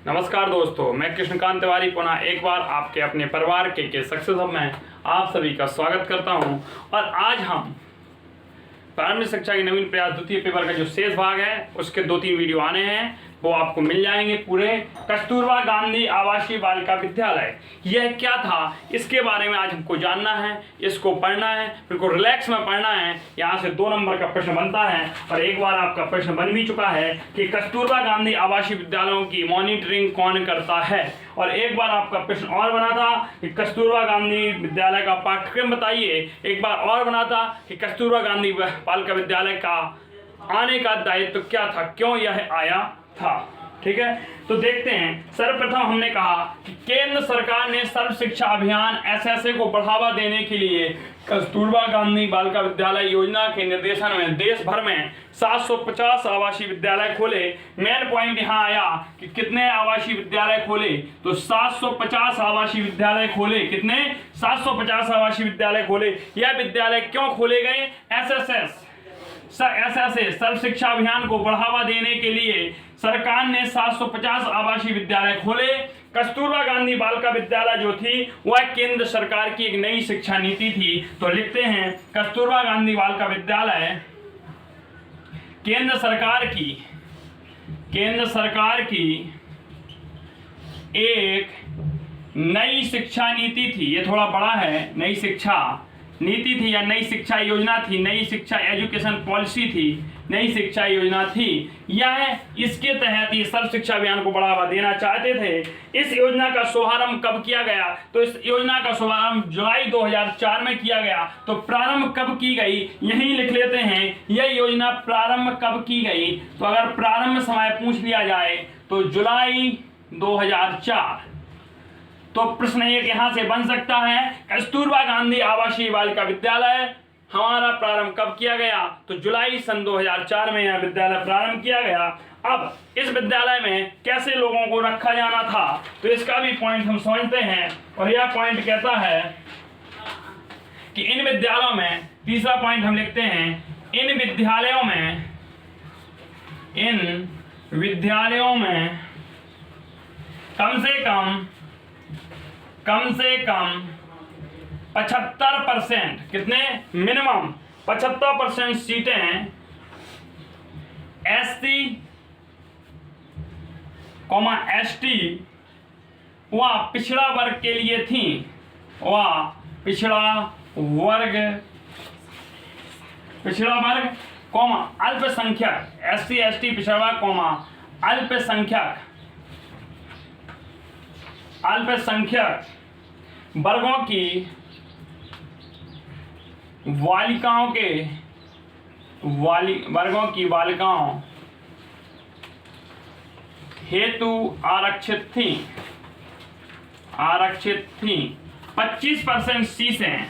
नमस्कार दोस्तों, मैं कृष्णकांत तिवारी पुनः एक बार आपके अपने परिवार के सक्सेस हब में आप सभी का स्वागत करता हूं। और आज हम प्रारंभिक शिक्षा की नवीन प्रयास द्वितीय पेपर का जो शेष भाग है उसके 2-3 वीडियो आने हैं, वो आपको मिल जाएंगे पूरे। कस्तूरबा गांधी आवासीय बालिका विद्यालय यह क्या था, इसके बारे में आज हमको जानना है, इसको पढ़ना है, बिल्कुल रिलैक्स में पढ़ना है। यहाँ से 2 नंबर का प्रश्न बनता है और एक बार आपका प्रश्न बन भी चुका है कि कस्तूरबा गांधी आवासीय विद्यालयों की मॉनिटरिंग कौन करता है। और एक बार आपका प्रश्न और बना था कि कस्तूरबा गांधी विद्यालय का पाठ्यक्रम बताइए। एक बार और बना था कि कस्तूरबा गांधी बालिका विद्यालय का आने का दायित्व क्या था, क्यों यह आया था। ठीक है, तो देखते हैं। सर्वप्रथम हमने कहा कि केंद्र सरकार ने सर्व शिक्षा अभियान SSA को बढ़ावा देने के लिए कस्तूरबा गांधी बालिका विद्यालय योजना के निर्देशन में देश भर में 750 आवासीय विद्यालय खोले। मेन पॉइंट यहाँ आया कि कितने आवासीय विद्यालय खोले, तो 750 आवासीय विद्यालय खोले। कितने? 750 आवासीय विद्यालय खोले। यह विद्यालय क्यों खोले गए? SSA सर्व शिक्षा अभियान को बढ़ावा देने के लिए सरकार ने 750 आवासीय विद्यालय खोले। कस्तूरबा गांधी बालिका विद्यालय जो थी वह केंद्र सरकार की एक नई शिक्षा नीति थी। तो लिखते हैं कस्तूरबा गांधी बालिका विद्यालय केंद्र सरकार की एक नई शिक्षा नीति थी। ये थोड़ा बड़ा है, नई शिक्षा नीति थी या नई शिक्षा योजना थी, नई शिक्षा एजुकेशन पॉलिसी थी, नई शिक्षा योजना थी। यह इसके तहत ये सर्व शिक्षा अभियान को बढ़ावा देना चाहते थे। इस योजना का शुभारंभ कब किया गया? तो इस योजना का शुभारंभ जुलाई 2004 में किया गया। तो प्रारंभ कब की गई यही लिख लेते हैं। यह योजना प्रारंभ कब की गई? तो अगर प्रारंभ समय पूछ लिया जाए तो जुलाई 2004। तो प्रश्न एक यहां से बन सकता है, कस्तूरबा गांधी आवासीय बालिका विद्यालय हमारा प्रारंभ कब किया गया? तो जुलाई सन 2004 में यह विद्यालय प्रारंभ किया गया। अब इस विद्यालय में कैसे लोगों को रखा जाना था, तो इसका भी पॉइंट हम समझते हैं। और यह पॉइंट कहता है कि इन विद्यालयों में, तीसरा पॉइंट हम लिखते हैं, इन विद्यालयों में कम से कम 75%, कितने? मिनिमम 75% सीटें SC, ST व पिछड़ा वर्ग के लिए थी। पिछड़ा वर्ग अल्पसंख्यक, SC ST पिछड़ा वर्ग अल्पसंख्यक वर्गों की बालिकाओं हेतु आरक्षित थी। 25% सीटें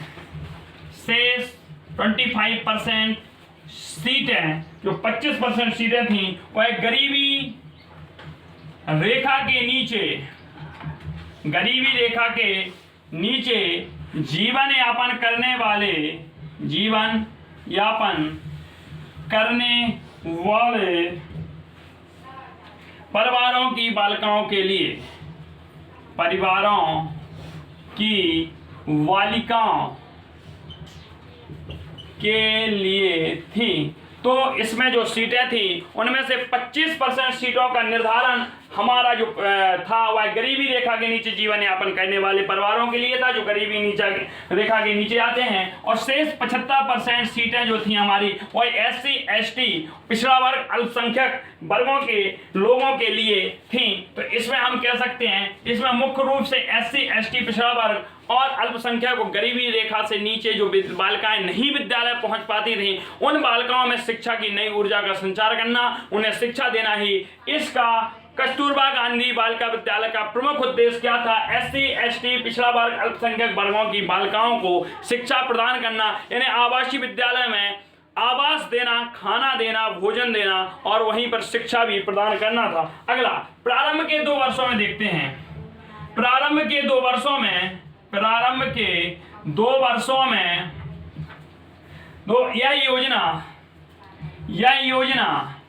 शेष 25% सीटें, जो 25% सीटें थी वह गरीबी रेखा के नीचे जीवन यापन करने वाले परिवारों की बालिकाओं के लिए थी। तो इसमें जो सीटें थी उनमें से 25% सीटों का निर्धारण हमारा जो था वह गरीबी रेखा के नीचे जीवन यापन करने वाले परिवारों के लिए था, जो गरीबी रेखा के नीचे आते हैं। और शेष 75% सीटें जो थी हमारी वह SC ST पिछड़ा वर्ग अल्पसंख्यक वर्गों के लोगों के लिए थी। तो इसमें हम कह सकते हैं, इसमें मुख्य रूप से SC ST पिछड़ा वर्ग और अल्पसंख्यक को गरीबी रेखा से नीचे जो बालिकाएं नहीं विद्यालय पहुंच पाती थी, उन बालिकाओं में शिक्षा की नई ऊर्जा का संचार करना, उन्हें शिक्षा देना ही इसका कस्तूरबा गांधी बालिका विद्यालय का प्रमुख उद्देश्य क्या था? SC ST पिछड़ा वर्ग अल्पसंख्यक वर्गों की बालिकाओं को शिक्षा प्रदान करना, इन्हें आवासीय विद्यालय में आवास देना, खाना देना, भोजन देना और वहीं पर शिक्षा भी प्रदान करना था। अगला प्रारंभ के 2 वर्षों में देखते हैं। प्रारंभ के 2 वर्षों में यह योजना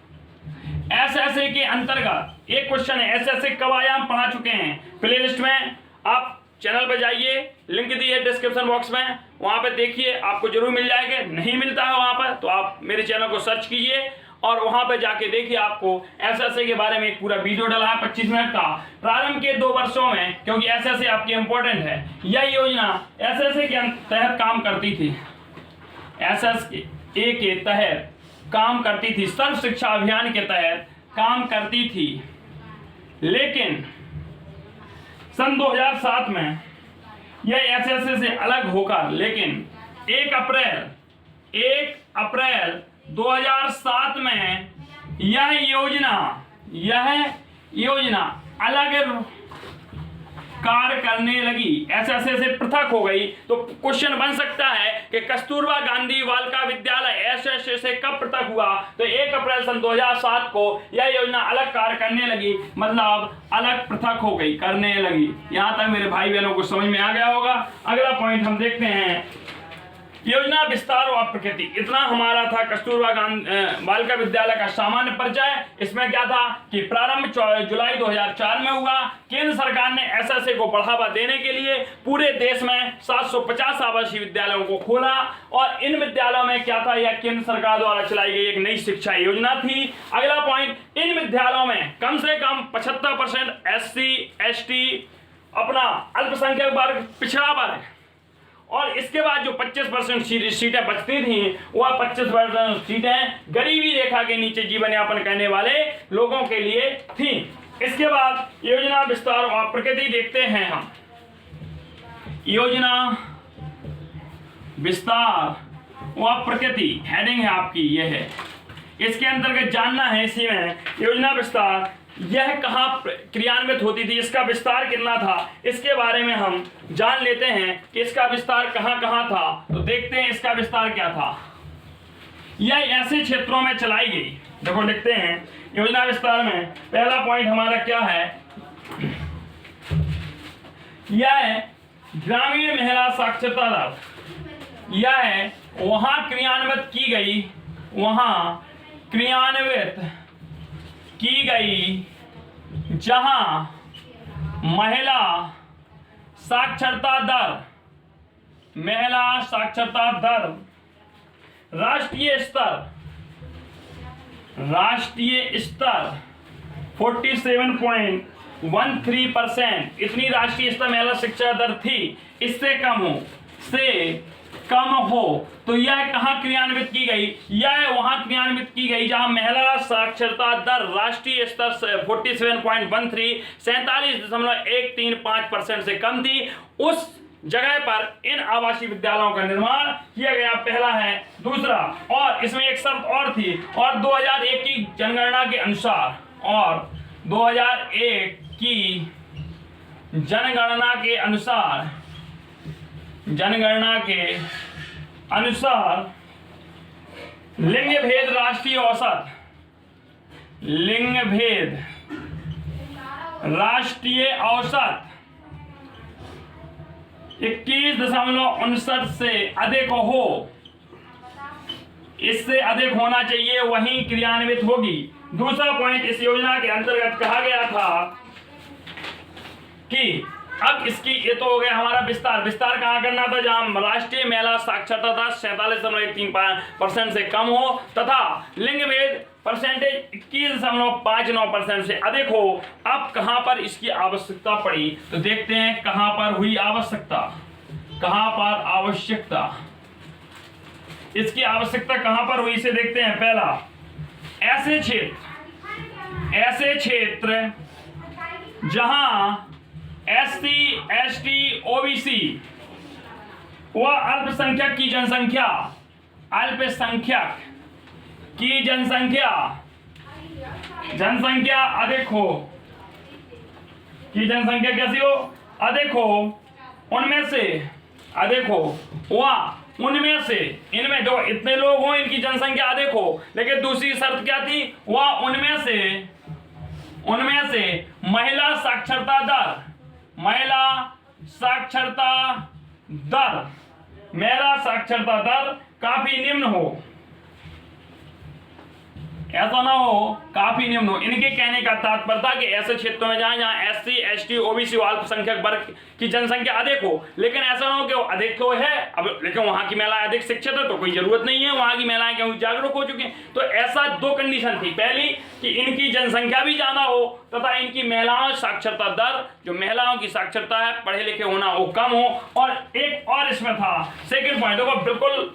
SSA के अंतर्गत एक क्वेश्चन है एसएससी कब आया, हम पढ़ा चुके हैं प्ले लिस्ट में। आप चैनल पे जाइए, लिंक दी है डिस्क्रिप्शन बॉक्स में, वहां पे देखिए, आपको जरूर मिल जाएगा। नहीं मिलता है वहां पर तो आप मेरे चैनल को सर्च कीजिए और वहां पे जाके देखिए, आपको एसएससी के बारे में एक पूरा वीडियो डाला है 25 मिनट का। प्रारंभ के 2 वर्षों में, क्योंकि एसएससी आपकी इंपॉर्टेंट है, यह योजना एसएससी के तहत काम करती थी, एसएससी के तहत काम करती थी, सर्व शिक्षा अभियान के तहत काम करती थी। लेकिन सन 2007 में यह एसएससी से अलग होकर, लेकिन 1 अप्रैल 2007 में यह योजना अलग कार्य करने लगी, एसएससी से पृथक हो गई। तो क्वेश्चन बन सकता है कि कस्तूरबा गांधी बालिका विद्यालय एसएससी से कब पृथक हुआ, तो 1 अप्रैल सन 2007 को यह योजना अलग कार्य करने लगी, मतलब अलग पृथक हो गई, करने लगी। यहां तक मेरे भाई बहनों को समझ में आ गया होगा। अगला पॉइंट हम देखते हैं, योजना विस्तार और प्रकृति। इतना हमारा था कस्तूरबा गांधी बालिका विद्यालय का सामान्य परिचय। इसमें क्या था कि प्रारंभ जुलाई 2004 में हुआ। केंद्र सरकार ने एसएससी को बढ़ावा देने के लिए पूरे देश में 750 आवासीय विद्यालयों को खोला, और इन विद्यालयों में क्या था, यह केंद्र सरकार द्वारा चलाई गई एक नई शिक्षा योजना थी। अगला पॉइंट, इन विद्यालयों में कम से कम 75% SC ST अपना अल्पसंख्यक वर्ग, पिछड़ा वर्ग, और इसके बाद जो 25% सीटें बचती थी, वह 25% सीटें गरीबी रेखा के नीचे जीवन यापन करने वाले लोगों के लिए थी। इसके बाद योजना विस्तार और प्रकृति देखते हैं हम। योजना विस्तार व प्रकृति हेडिंग है आपकी, यह है। इसके अंतर्गत जानना है इसी में योजना विस्तार यह कहाँ क्रियान्वित होती थी, इसका विस्तार कितना था, इसके बारे में हम जान लेते हैं कि इसका विस्तार कहाँ कहाँ था। तो देखते हैं इसका विस्तार क्या था। यह ऐसे क्षेत्रों में चलाई गई, देखो लिखते हैं योजना विस्तार में पहला पॉइंट हमारा क्या है, यह ग्रामीण महिला साक्षरता दर, यह वहां क्रियान्वित की गई जहां महिला साक्षरता दर राष्ट्रीय स्तर 47.13%, इतनी राष्ट्रीय स्तर महिला शिक्षा दर थी। इससे कम हो तो यह कहां क्रियान्वित की गई, यह वहां क्रियान्वित की गई जहां महिला साक्षरता दर राष्ट्रीय स्तर 47.13% से कम थी। उस जगह पर इन आवासीय विद्यालयों का निर्माण किया गया, पहला है। दूसरा, और इसमें एक शर्त और थी, और 2001 की जनगणना के अनुसार, और 2001 की जनगणना के अनुसार लिंग भेद राष्ट्रीय औसत 21.59 से अधिक हो, इससे अधिक होना चाहिए, वहीं क्रियान्वित होगी। दूसरा पॉइंट, इस योजना के अंतर्गत कहा गया था कि अब इसकी, ये तो हो गया हमारा विस्तार कहाँ करना था, जहां राष्ट्रीय महिला साक्षरता दर 47.35% से कम हो तथा लिंग भेद परसेंटेज 21.59% से अधिक हो। अब कहां पर इसकी आवश्यकता पड़ी, तो देखते हैं कहां पर हुई आवश्यकता, इसकी आवश्यकता कहां पर हुई, इसे देखते हैं। पहला, ऐसे क्षेत्र जहां SC ST OBC व अल्पसंख्यक की जनसंख्या अधिक हो, कैसी हो, अधिक हो, उनमें से इनमें जो इतने लोग हो, इनकी जनसंख्या अधिक हो। लेकिन दूसरी शर्त क्या थी, वह उनमें से महिला साक्षरता दर काफी निम्न हो। ऐसा ना हो काफी निम्न हो। इनके कहने का तात्पर्य था कि ऐसे क्षेत्रों में जहां एससी, एसटी, ओबीसी और अल्पसंख्यक वर्ग की जनसंख्या अधिक हो, लेकिन ऐसा ना हो कि वो अधिक तो है अब, लेकिन वहां की महिलाएं अधिक शिक्षित है तो कोई जरूरत नहीं है, वहां की महिलाएं क्योंकि जागरूक हो चुकी हैं। तो ऐसा दो कंडीशन थी, पहली कि इनकी जनसंख्या भी ज्यादा हो तथा इनकी महिलाओं साक्षरता दर, जो महिलाओं की साक्षरता है, पढ़े लिखे होना वो कम हो। और एक और इसमें था सेकंड पॉइंट, वो बिल्कुल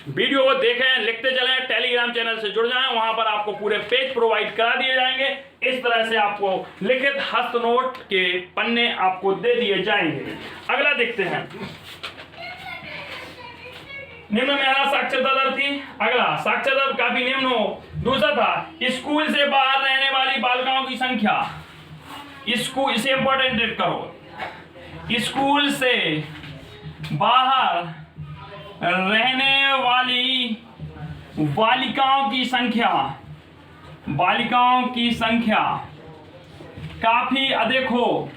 वीडियो को देखें, लिखते चलें, टेलीग्राम चैनल से जुड़ जाएं, वहां पर आपको पूरे पेज प्रोवाइड करा दिए जाएंगे। इस तरह से आपको लिखित हस्त नोट के पन्ने आपको दे दिए जाएंगे। अगला देखते हैं, निम्न महिला साक्षरता दर थी। अगला साक्षरता दर काफी निम्न हो। दूसरा था स्कूल से बाहर रहने वाली बालिकाओं की संख्या। स्कूल, इसे इंपॉर्टेंट रेट करो, स्कूल से बाहर रहने वाली बालिकाओं की संख्या, बालिकाओं की संख्या काफी अधिक हो।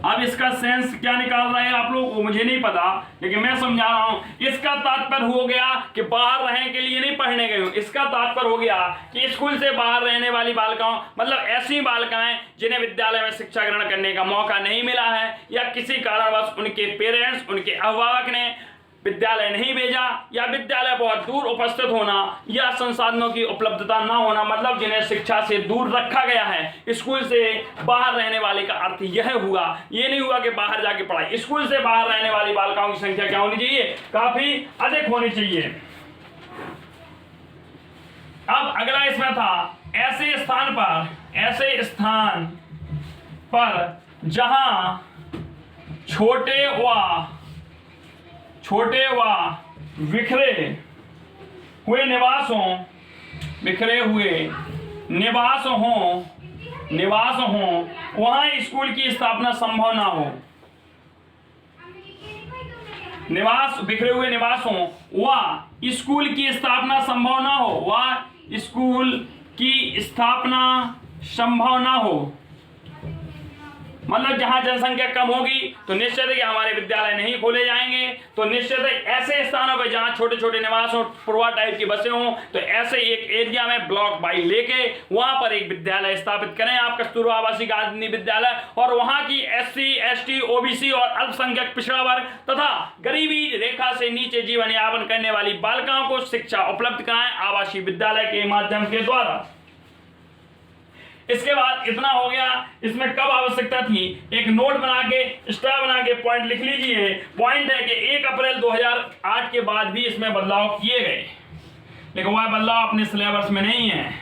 अब इसका सेंस क्या निकाल रहे हैं आप लोग, मुझे नहीं पता, लेकिन मैं समझा रहा हूं। इसका तात्पर्य हो गया कि बाहर रहने के लिए नहीं पढ़ने गए हो, इसका तात्पर्य हो गया कि स्कूल से बाहर रहने वाली बालिकाओं, मतलब ऐसी बालिकाएं जिन्हें विद्यालय में शिक्षा ग्रहण करने का मौका नहीं मिला है, या किसी कारणवश उनके पेरेंट्स, उनके अभिभावक ने विद्यालय नहीं भेजा, या विद्यालय बहुत दूर उपस्थित होना, या संसाधनों की उपलब्धता न होना, मतलब जिन्हें शिक्षा से दूर रखा गया है। स्कूल से बाहर रहने वाले का अर्थ यह हुआ, ये नहीं हुआ कि बाहर जाके पढ़ाई। स्कूल से बाहर रहने वाली बालिकाओं की संख्या क्या होनी चाहिए, काफी अधिक होनी चाहिए। अब अगला इसमें था ऐसे स्थान पर जहां छोटे व बिखरे हुए निवास हों वहां स्कूल की स्थापना संभव ना हो। बिखरे हुए निवास हों व स्कूल की स्थापना संभव ना हो, व स्कूल की स्थापना संभव ना हो। मतलब जहां जनसंख्या कम होगी तो निश्चित है कि हमारे विद्यालय नहीं खोले जाएंगे। तो निश्चित है ऐसे स्थानों पर जहां छोटे छोटे निवास हो, पुरवा टाइप की बसें हों, तो ऐसे एक एरिया में ब्लॉक बाई लेके वहां पर एक विद्यालय स्थापित करें आप, कस्तूरबा आवासीय गांधी विद्यालय, और वहां की एससी, एसटी, ओबीसी और अल्पसंख्यक पिछड़ा वर्ग तथा गरीबी रेखा से नीचे जीवन यापन करने वाली बालिकाओं को शिक्षा उपलब्ध कराएं आवासीय विद्यालय के माध्यम के द्वारा। इसके बाद इतना हो गया। इसमें कब आवश्यकता थी, एक नोट बना के, स्टार बना के पॉइंट लिख लीजिए। पॉइंट है कि 1 अप्रैल 2008 के बाद भी इसमें बदलाव किए गए, लेकिन वह बदलाव अपने सिलेबस में नहीं है।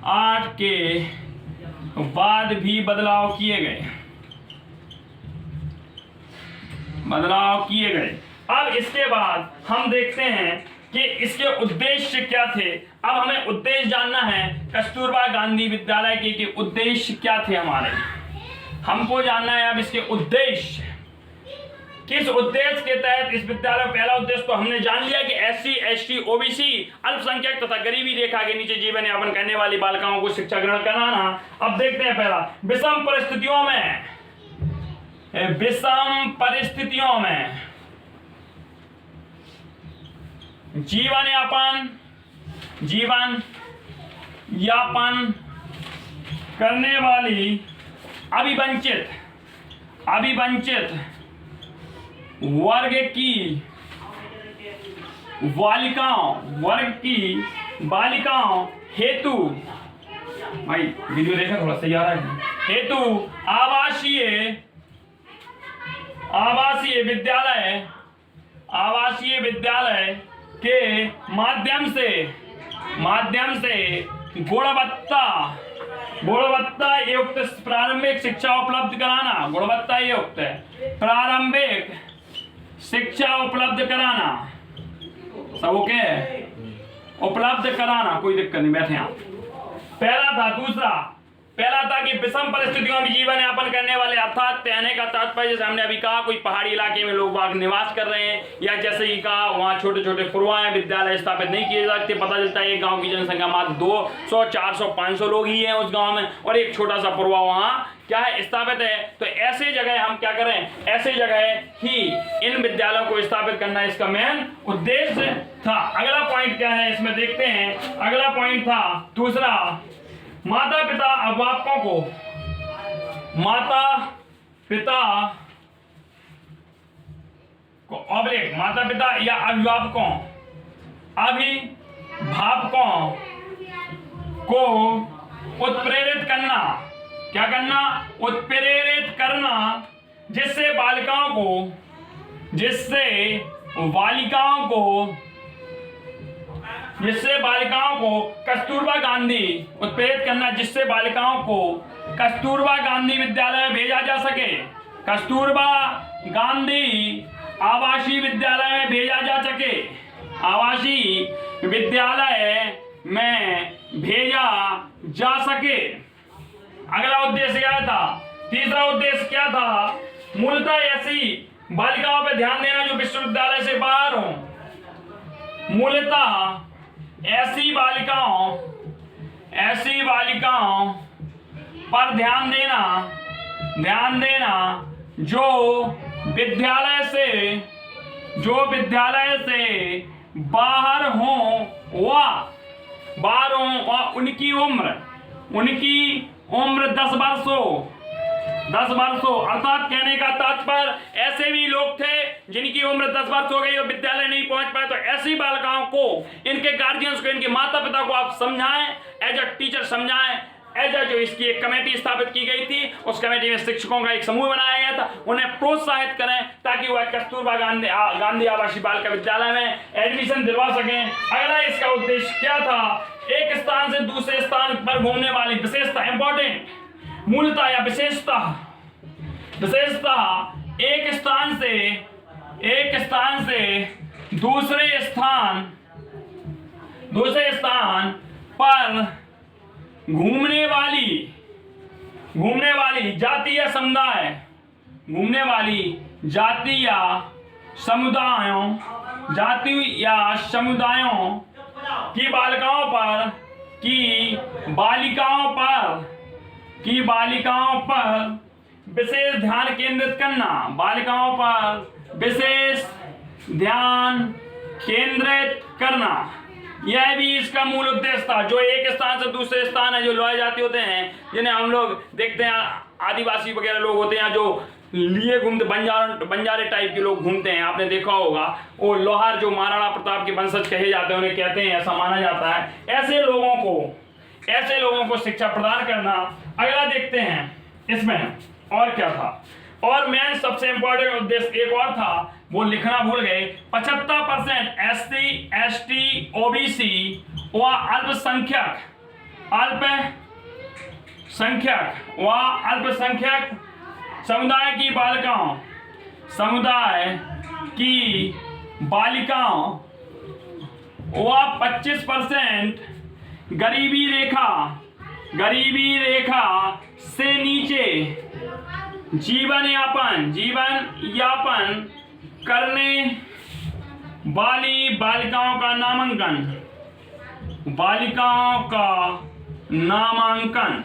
8 के बाद भी बदलाव किए गए। अब इसके बाद हम देखते हैं कि इसके उद्देश्य क्या थे। अब हमें उद्देश्य जानना है कस्तूरबा गांधी विद्यालय के उद्देश्य क्या थे हमारे, हमको जानना है। अब इसके उद्देश्य, किस उद्देश्य के तहत इस विद्यालय, पहला उद्देश्य तो हमने जान लिया कि एससी, एसटी, ओबीसी, अल्पसंख्यक तथा गरीबी रेखा के नीचे जीवन यापन करने वाली बालिकाओं को शिक्षा ग्रहण कराना। अब देखते हैं पहला, विषम परिस्थितियों में जीवन यापन करने वाली अभिवंचित वर्ग की बालिकाओं हेतु, भाई वीडियो देखा थोड़ा सही आ रहा है, हेतु आवासीय विद्यालय के माध्यम से गुणवत्ता युक्त प्रारंभिक शिक्षा उपलब्ध कराना, सब ओके, उपलब्ध कराना, कोई दिक्कत नहीं, बैठे आप। पहला था। दूसरा, पहला था कि विषम परिस्थितियों में जीवन यापन करने वाले, अर्थात कहने का तात्पर्य जैसे हमने अभी कहा कोई पहाड़ी इलाके में लोग बाग निवास कर रहे हैं, या जैसे ही कहा वहाँ छोटे छोटे पुरवाएं विद्यालय स्थापित नहीं किए जा सकते। पता चलता है एक गांव की जनसंख्या मात्र 200 400 500 लोग ही हैं उस गांव में, और एक छोटा सा पुरवा वहाँ क्या है स्थापित है। तो ऐसे जगह हम क्या करें, ऐसे जगह ही इन विद्यालयों को स्थापित करना इसका मेन उद्देश्य था। अगला पॉइंट क्या है इसमें देखते हैं। अगला पॉइंट था दूसरा, माता पिता अभिभावकों को, माता पिता या अभिभावकों को उत्प्रेरित करना, क्या करना, उत्प्रेरित करना, जिससे बालिकाओं को कस्तूरबा गांधी, उत्प्रेरित करना जिससे बालिकाओं को कस्तूरबा गांधी विद्यालय में भेजा जा सके, कस्तूरबा गांधी आवासीय विद्यालय में भेजा जा सके, आवासीय विद्यालय में भेजा जा सके। अगला उद्देश्य क्या था, तीसरा उद्देश्य क्या था, मूलतः ऐसी बालिकाओं पर ध्यान देना जो विश्वविद्यालय से बाहर हो, मूलतः ऐसी बालिकाओं पर ध्यान देना जो विद्यालय से बाहर हो और उनकी उम्र 10 वर्षों, अर्थात कहने का तात्पर्य ऐसे भी लोग थे जिनकी उम्र 10 वर्ष हो गई और विद्यालय नहीं पहुंच पाए। तो ऐसी बालिकाओं को, इनके गार्जियंस को, इनके माता पिता को आप समझाएं, एज अ टीचर समझाएं, एज अ जो इसकी एक कमेटी स्थापित की गई थी, उस कमेटी में शिक्षकों का एक समूह बनाया गया था, उन्हें प्रोत्साहित करें ताकि वह कस्तूरबा गांधी आवासीय बालिका विद्यालय में एडमिशन दिलवा सकें। अगला इसका उद्देश्य क्या था, एक स्थान से दूसरे स्थान पर घूमने वाली विशेषता, इंपॉर्टेंट, मूलतः या विशेषता एक स्थान से दूसरे स्थान पर घूमने वाली जाति या समुदायों की बालिकाओं पर विशेष ध्यान केंद्रित करना, यह भी इसका मूल उद्देश्य था। जो एक स्थान से दूसरे स्थान है, जो लोहार जाति होते हैं, जिन्हें हम लोग देखते हैं आदिवासी वगैरह लोग होते हैं जो लिए घूमते, बंजारे टाइप के लोग घूमते हैं, आपने देखा होगा, वो लोहार जो महाराणा प्रताप के वंशज कहे जाते हैं, उन्हें कहते हैं, ऐसा माना जाता है। ऐसे लोगों को शिक्षा प्रदान करना। अगला देखते हैं इसमें और क्या था, और मेन सबसे इंपॉर्टेंट उद्देश्य एक और था, वो लिखना भूल गए, 75% SC ST OBC व अल्पसंख्यक समुदाय की बालिकाओं व 25% गरीबी रेखा से नीचे जीवन यापन करने वाली बालिकाओं का नामांकन।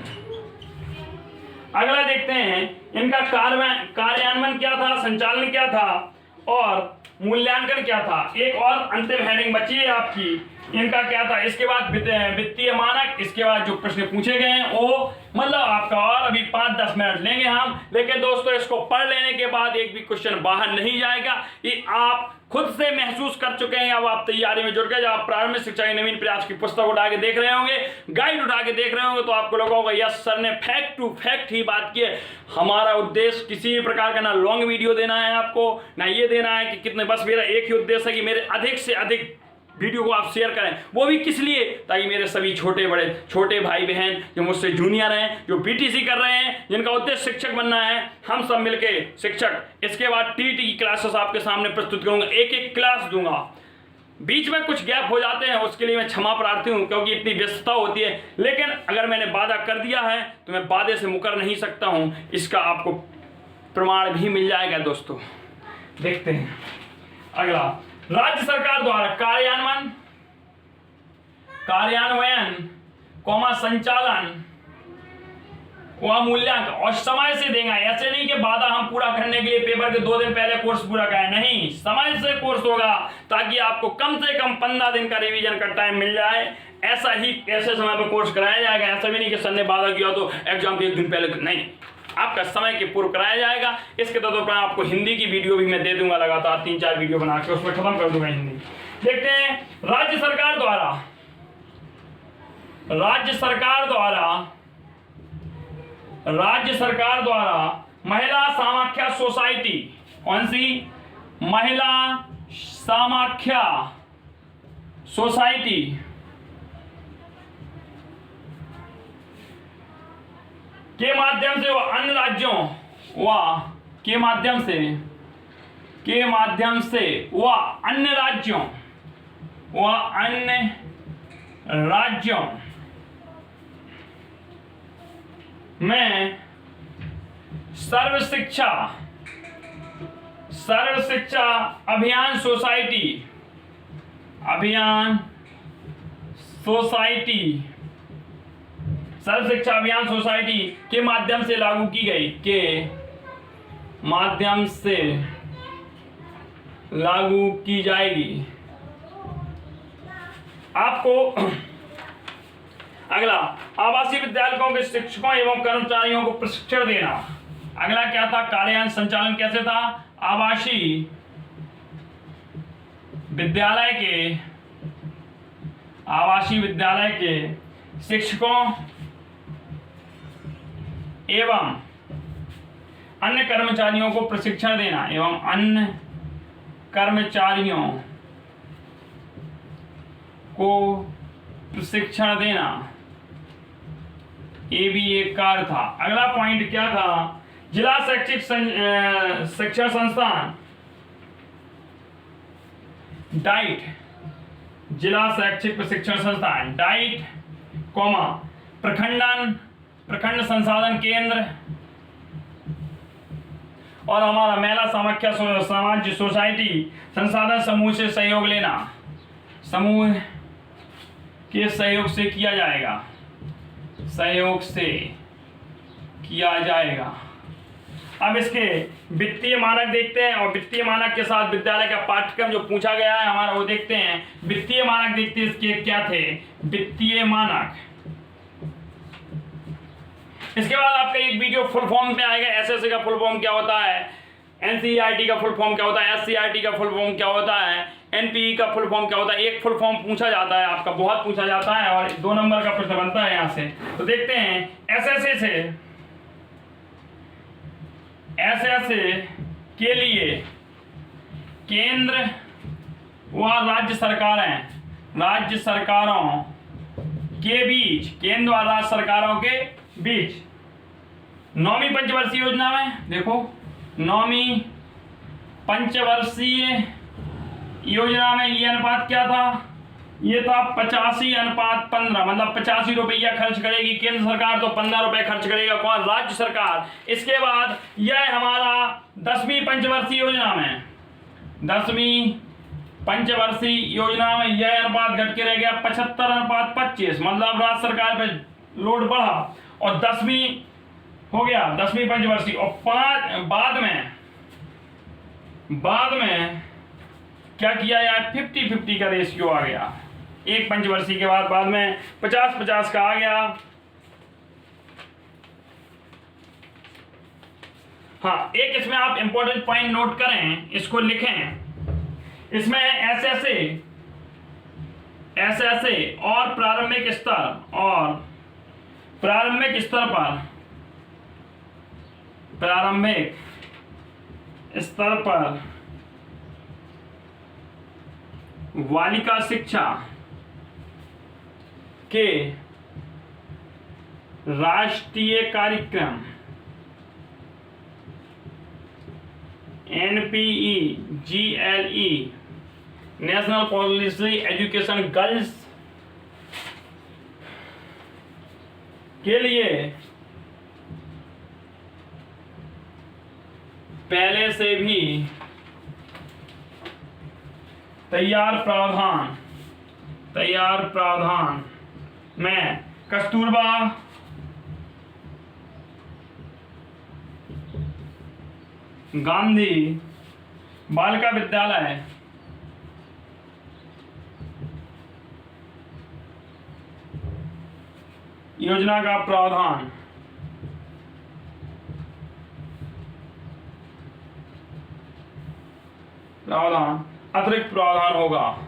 अगला देखते हैं इनका कार्यान्वयन क्या था, संचालन क्या था और मूल्यांकन क्या था। एक और अंतिम हेडिंग बची है आपकी, इनका क्या था। इसके बाद वित्तीय मानक, इसके बाद जो प्रश्न पूछे गए हैं वो मतलब आपका और अभी 5-10 मिनट लेंगे हम, लेकिन दोस्तों इसको पढ़ लेने के बाद एक भी क्वेश्चन बाहर नहीं जाएगा। ये आप खुद से महसूस कर चुके हैं, अब आप तैयारी में जुड़ गए। जब आप प्रारंभिक शिक्षा के नवीन प्रयास की पुस्तक उठा के देख रहे होंगे, गाइड उठा के देख रहे होंगे, तो आपको लगा होगा यस सर ने फैक्ट टू फैक्ट ही बात की है। हमारा उद्देश्य किसी भी प्रकार का ना लॉन्ग वीडियो देना है आपको, ना ये देना है कि कितने, बस मेरा एक ही उद्देश्य है कि मेरे अधिक से अधिक वीडियो को आप शेयर करें। वो भी किस लिए, ताकि मेरे सभी छोटे भाई बहन जो मुझसे जूनियर हैं, जो बीटीसी कर रहे हैं, जिनका उद्देश्य शिक्षक बनना है, हम सब मिलके शिक्षक। इसके बाद टीटी की क्लासेस आपके सामने प्रस्तुत करूंगा, एक क्लास दूंगा। बीच में कुछ गैप हो जाते हैं, उसके लिए मैं क्षमा प्रार्थी हूं, क्योंकि इतनी व्यस्तता होती है। लेकिन अगर मैंने वादा कर दिया है तो मैं वादे से मुकर नहीं सकता हूं। इसका आपको प्रमाण भी मिल जाएगा दोस्तों। देखते हैं अगला, राज्य सरकार द्वारा कार्यान्वयन संचालन वह मूल्यांकन और समय से देगा। ऐसे नहीं कि वादा हम पूरा करने के लिए पेपर के 2 दिन पहले कोर्स पूरा करें, नहीं, समय से कोर्स होगा ताकि आपको कम से कम 15 दिन का रिवीजन का टाइम मिल जाए। ऐसे समय पर कोर्स कराया जाएगा। ऐसा भी नहीं कि सर ने वादा किया तो एग्जाम के 1 दिन पहले, नहीं, आपका समय के पूर्व कराया जाएगा। इसके तौर पर आपको हिंदी की वीडियो भी मैं दे दूंगा, लगातार 3-4 वीडियो बना के उसमें खत्म कर दूंगा हिंदी। देखते हैं, राज्य सरकार द्वारा महिला समाख्या सोसाइटी, कौन सी? महिला समाख्या सोसाइटी के माध्यम से वह अन्य राज्यों के माध्यम से वह अन्य राज्यों में सर्व शिक्षा अभियान सोसाइटी सर्व शिक्षा अभियान सोसाइटी के माध्यम से लागू की जाएगी। आपको अगला, आवासीय विद्यालयों के शिक्षकों एवं कर्मचारियों को प्रशिक्षण देना। अगला क्या था? कार्यान्वयन संचालन कैसे था? आवासीय विद्यालय के शिक्षकों एवं अन्य कर्मचारियों को प्रशिक्षण देना ये भी एक कार्य था। अगला पॉइंट क्या था? जिला शैक्षिक शिक्षा संस्थान डाइट, जिला शैक्षिक प्रशिक्षण संस्थान डाइट, प्रखंड संसाधन केंद्र और हमारा महिला समाख्या समाज सोसाइटी संसाधन समूह से सहयोग लेना, समूह के सहयोग से किया जाएगा। अब इसके वित्तीय मानक देखते हैं और वित्तीय मानक के साथ विद्यालय का पाठ्यक्रम जो पूछा गया है हमारा वो देखते हैं। वित्तीय मानक देखते हैं इसके क्या थे? वित्तीय मानक। इसके बाद आपका एक वीडियो फुल फॉर्म में आएगा। एसएससी का फुल फॉर्म क्या होता है, एनसीईआरटी का फुल फॉर्म क्या होता है, एससीईआरटी का फुल फॉर्म क्या होता है, एनपीई का फुल फॉर्म क्या होता है। एक फुल फॉर्म पूछा जाता है आपका, बहुत पूछा जाता है और 2 नंबर का प्रश्न बनता है यहाँ से। तो देखते हैं, एसएससी के लिए केंद्र व राज्य सरकारों के बीच, केंद्र और राज्य सरकारों के बीच 9वीं पंचवर्षीय योजना में, देखो 9वीं पंचवर्षीय योजना में ये अनुपात क्या था? ये था 85:15, मतलब 85 रुपया खर्च करेगी केंद्र सरकार, तो 15 रुपए खर्च करेगा कौन? राज्य सरकार। इसके बाद यह हमारा 10वीं पंचवर्षीय योजना में, 10वीं पंचवर्षीय योजना में यह अनुपात घट के रह गया 75:25, मतलब राज्य सरकार पे लोड बढ़ा और 10वीं हो गया 10वीं पंचवर्षीय। और बाद में क्या किया यार? 50-50 का रेशियो आ गया। एक पंचवर्षीय के बाद में 50-50 का आ गया। हाँ, एक इसमें आप इंपॉर्टेंट पॉइंट नोट करें, इसको लिखें। इसमें एसएसए और प्रारंभिक स्तर पर बालिका शिक्षा के राष्ट्रीय कार्यक्रम NPEGLE national policy education girls के लिए पहले से भी तैयार प्रावधान में कस्तूरबा गांधी बालिका विद्यालय योजना का प्रावधान अतिरिक्त प्रावधान होगा।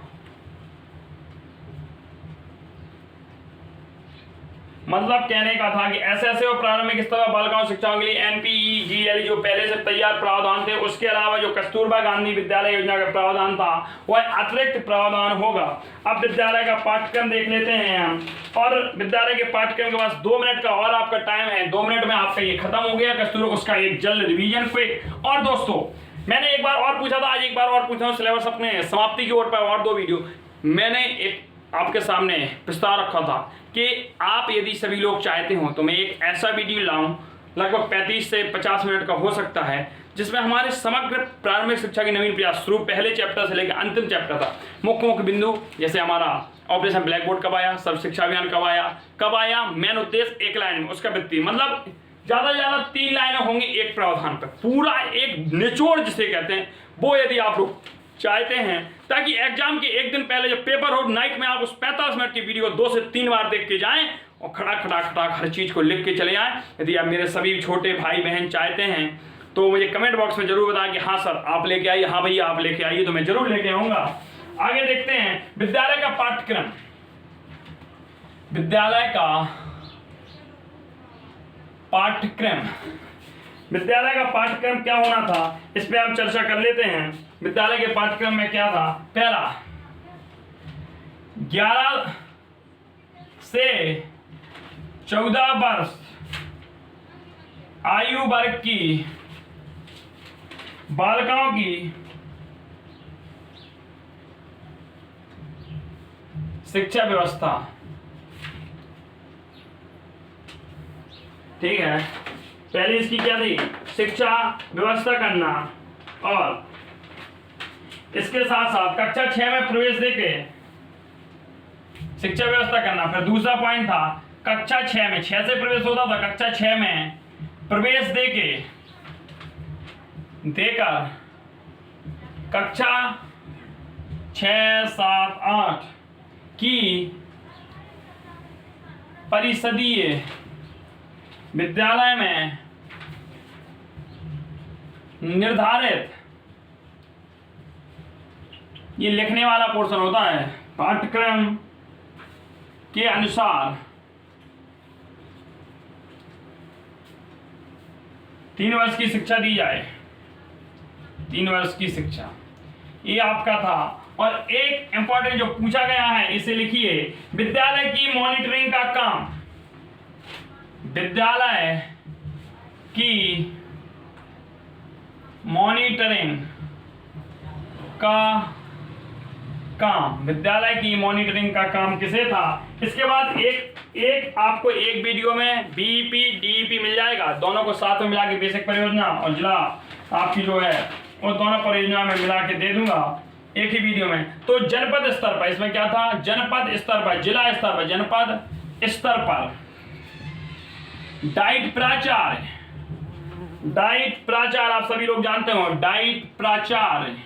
मतलब कहने का था कि एसएसए और प्रारंभिक स्तर पर बालिकाओं शिक्षा के लिए एनपीईजीएल जो पहले से तैयार प्रावधान थे, उसके अलावा जो कस्तूरबा गांधी विद्यालय योजना का प्रावधान था वह अतिरिक्त प्रावधान होगा। अब विद्यालय का पाठ्यक्रम देख लेते हैं हम, और विद्यालय के पाठ्यक्रम के पास 2 मिनट का और आपका टाइम है। 2 मिनट में आपका ये खत्म हो गया कस्तूरबा, उसका एक जल्द रिवीजन क्विक। और दोस्तों मैंने एक बार और पूछा था, आज एक बार और पूछा हूं, सिलेबस अपने समाप्ति की ओर पर और 2 वीडियो मैंने एक आपके सामने प्रस्ताव रखा था कि आप यदि सभी लोग चाहते हो तो मैं एक ऐसा वीडियो लाऊं, लगभग 35 से 50 मिनट का हो सकता है, जिसमें हमारे समग्र प्रारंभिक शिक्षा की नवीन प्रयास शुरू पहले चैप्टर से लेकर अंतिम चैप्टर तक मुख्य बिंदु, जैसे हमारा ऑपरेशन ब्लैक बोर्ड कब आया, सर्व शिक्षा अभियान कब आया, मेन उद्देश्य 1 लाइन में, उसका वित्तीय मतलब ज्यादा से ज्यादा 3 लाइनें होंगी एक प्रावधान पर, पूरा एक निचोड़ जिसे कहते हैं वो यदि आप लोग चाहते हैं, ताकि एग्जाम के एक दिन पहले जब पेपर हो नाइट में आप उस 45 मिनट की वीडियो 2 से 3 बार देख के जाएं और खड़ा हर चीज को लिख के चले आए। यदि आप मेरे सभी छोटे भाई बहन चाहते हैं तो मुझे कमेंट बॉक्स में जरूर बताएं कि हाँ सर आप लेके आइए, हाँ भैया आप लेके आइए, तो मैं जरूर लेके आऊंगा। आगे देखते हैं विद्यालय का पाठ्यक्रम। विद्यालय का पाठ्यक्रम क्या होना था, इस पे हम चर्चा कर लेते हैं। विद्यालय के पाठ्यक्रम में क्या था, पहला 11 से 14 वर्ष आयु वर्ग की बालिकाओं की शिक्षा व्यवस्था, ठीक है। पहले इसकी क्या थी, शिक्षा व्यवस्था करना, और इसके साथ साथ कक्षा 6 में प्रवेश देके शिक्षा व्यवस्था करना। फिर दूसरा पॉइंट था कक्षा 6 में 6 से प्रवेश होता था, कक्षा 6 में प्रवेश देकर कक्षा 6, 7, 8 की परिषदीय विद्यालय में निर्धारित, ये लिखने वाला पोर्शन होता है, पाठ्यक्रम के अनुसार 3 वर्ष की शिक्षा दी जाए। 3 वर्ष की शिक्षा, ये आपका था। और एक इंपॉर्टेंट जो पूछा गया है इसे लिखिए, विद्यालय की मॉनिटरिंग का काम। विद्यालय की मॉनिटरिंग का काम, विद्यालय की मॉनिटरिंग का काम किसे था। इसके बाद एक आपको एक वीडियो में बीईपी डीईपी मिल जाएगा, दोनों को साथ में मिला के बेसिक परियोजना और जिला आपकी जो है वो दोनों परियोजना में मिला के दे दूंगा एक ही वीडियो में। तो जनपद स्तर पर इसमें क्या था, जनपद स्तर पर, जिला स्तर पर, जनपद स्तर पर डाइट प्राचार्य आप सभी लोग जानते हो, डाइट प्राचार्य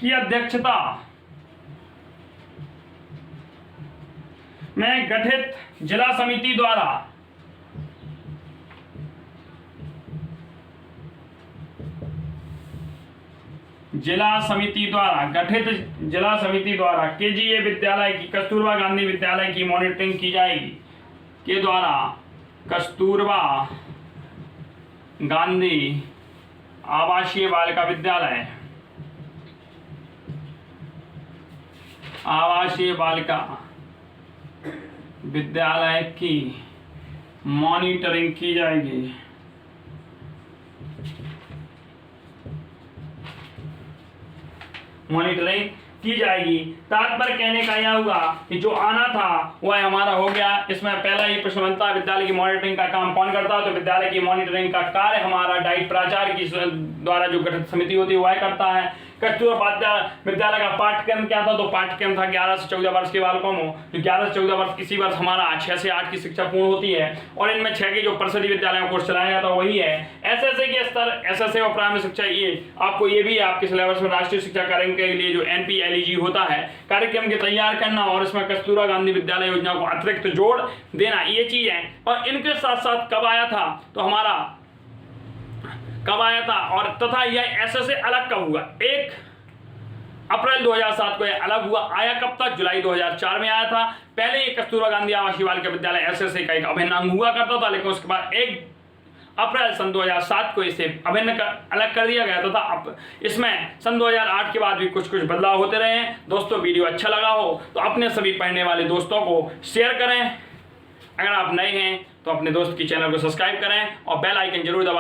की अध्यक्षता में गठित जिला समिति द्वारा गठित जिला समिति द्वारा केजीए विद्यालय की, कस्तूरबा गांधी विद्यालय की मॉनिटरिंग की जाएगी, के द्वारा कस्तूरबा गांधी आवासीय बालिका विद्यालय, आवासीय बालिका विद्यालय की मॉनिटरिंग की जाएगी। मॉनिटरिंग की जाएगी। तात्पर्य कहने का यह हुआ कि जो आना था वह हमारा हो गया। इसमें पहला ही प्रश्न बनता है, विद्यालय की मॉनिटरिंग का काम कौन करता है? तो विद्यालय की मॉनिटरिंग का कार्य हमारा डाइट प्राचार्य की द्वारा जो गठित समिति होती है वह करता है। कस्तूरबा विद्यालय का पाठ्यक्रम क्या था? तो पाठ्यक्रम था 11 से 14 वर्ष के बालकों में, जो 11 से 14 वर्ष इसी वर्ष हमारा 6 से 8 की शिक्षा पूर्ण होती है, और इनमें 6 की जो परिषदीय विद्यालयों में कोर्स चलाया जाता है वही है एसएसए के स्तर, एसएसए और प्राइमरी शिक्षा। ये आपको ये भी है आपके सिलेबस में, राष्ट्रीय शिक्षा कार्यक्रम के लिए जो एनपीएलईजी होता है, कार्यक्रम के तैयार करना और इसमें कस्तूरबा गांधी विद्यालय योजना को अतिरिक्त जोड़ देना, ये चीज है। और इनके साथ साथ कब आया था? तो हमारा कब आया था और तथा यह एसएसए अलग कब हुआ? 1 अप्रैल 2007 को यह अलग हुआ। आया कब तक? जुलाई 2004 में आया था। पहले ये कस्तूरबा गांधी आवासीय बालिका विद्यालय एसएसए का एक अभिन्न अंग हुआ करता था, लेकिन उसके बाद 1 अप्रैल सन 2007 को इसे अभिन्न अलग कर दिया गया था। अब इसमें सन 2008 के बाद भी कुछ कुछ बदलाव होते रहे हैं। दोस्तों वीडियो अच्छा लगा हो तो अपने सभी पढ़ने वाले दोस्तों को शेयर करें। अगर आप नए हैं तो अपने दोस्त की चैनल को सब्सक्राइब करें और बेल आइकन जरूर दबाएं।